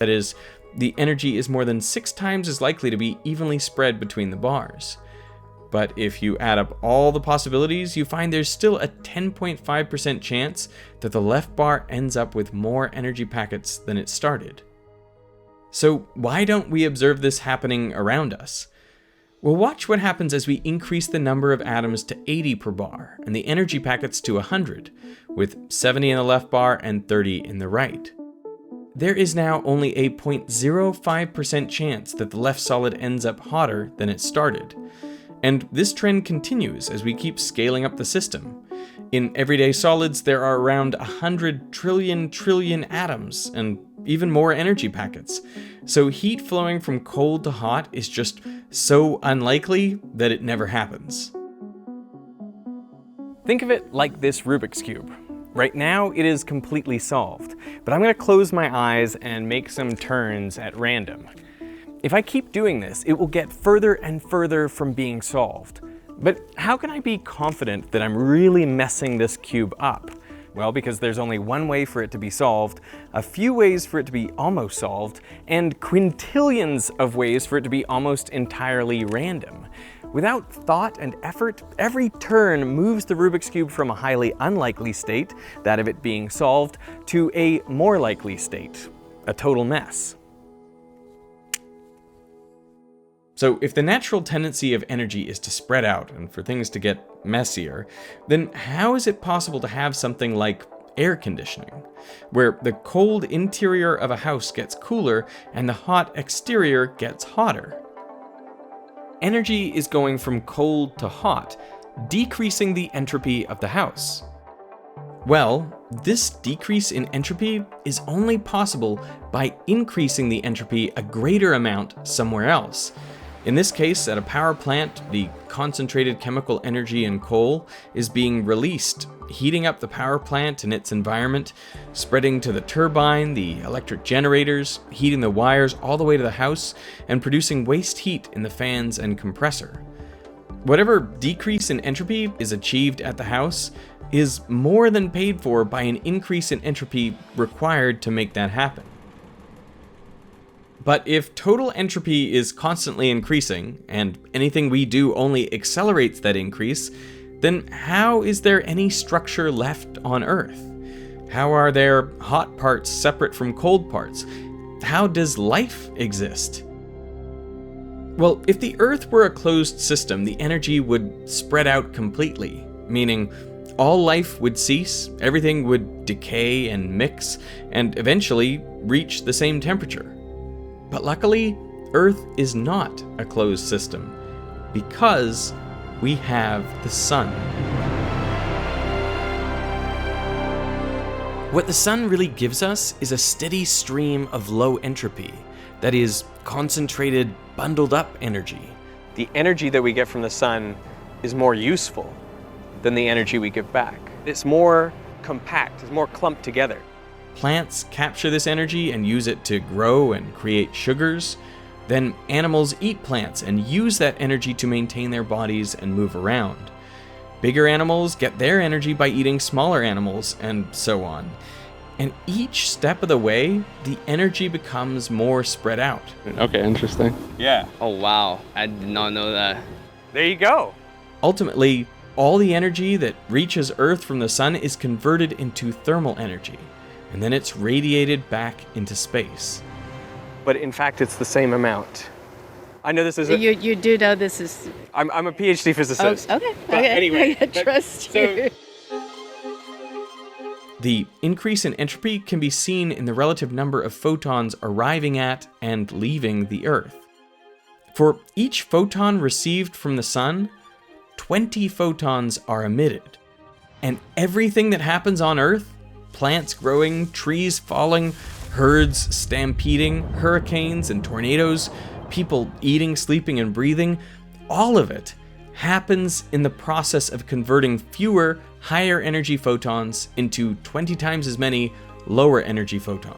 That is, the energy is more than 6 times as likely to be evenly spread between the bars. But if you add up all the possibilities, you find there's still a 10.5% chance that the left bar ends up with more energy packets than it started. So why don't we observe this happening around us? Well, watch what happens as we increase the number of atoms to 80 per bar and the energy packets to 100, with 70 in the left bar and 30 in the right. There is now only a 0.05% chance that the left solid ends up hotter than it started. And this trend continues as we keep scaling up the system. In everyday solids, there are around 100 trillion atoms and even more energy packets. So heat flowing from cold to hot is just so unlikely that it never happens. Think of it like this Rubik's Cube. Right now, it is completely solved, but I'm going to close my eyes and make some turns at random. If I keep doing this, it will get further and further from being solved. But how can I be confident that I'm really messing this cube up? Well, because there's only one way for it to be solved, a few ways for it to be almost solved, and quintillions of ways for it to be almost entirely random. Without thought and effort, every turn moves the Rubik's Cube from a highly unlikely state, that of it being solved, to a more likely state, a total mess. So if the natural tendency of energy is to spread out and for things to get messier, then how is it possible to have something like air conditioning, where the cold interior of a house gets cooler and the hot exterior gets hotter? Energy is going from cold to hot, decreasing the entropy of the house. Well, this decrease in entropy is only possible by increasing the entropy a greater amount somewhere else. In this case, at a power plant, the concentrated chemical energy in coal is being released, heating up the power plant and its environment, spreading to the turbine, the electric generators, heating the wires all the way to the house, and producing waste heat in the fans and compressor. Whatever decrease in entropy is achieved at the house is more than paid for by an increase in entropy required to make that happen. But if total entropy is constantly increasing, and anything we do only accelerates that increase, then how is there any structure left on Earth? How are there hot parts separate from cold parts? How does life exist? Well, if the Earth were a closed system, the energy would spread out completely, meaning all life would cease, everything would decay and mix, and eventually reach the same temperature. But luckily, Earth is not a closed system, because we have the sun. What the sun really gives us is a steady stream of low entropy, that is, concentrated, bundled up energy. The energy that we get from the sun is more useful than the energy we give back. It's more compact, it's more clumped together. Plants capture this energy and use it to grow and create sugars. Then animals eat plants and use that energy to maintain their bodies and move around. Bigger animals get their energy by eating smaller animals, and so on. And each step of the way, the energy becomes more spread out. Okay, interesting. Yeah. Oh wow, I did not know that. There you go. Ultimately, all the energy that reaches Earth from the sun is converted into thermal energy, and then it's radiated back into space. But in fact, it's the same amount. I know this is You do know this is... I'm a PhD physicist. Oh, okay. But okay. anyway, I trust you. The increase in entropy can be seen in the relative number of photons arriving at and leaving the Earth. For each photon received from the sun, 20 photons are emitted. And everything that happens on Earth, plants growing, trees falling, herds stampeding, hurricanes and tornadoes, people eating, sleeping, and breathing, all of it happens in the process of converting fewer, higher energy photons into 20 times as many lower energy photons.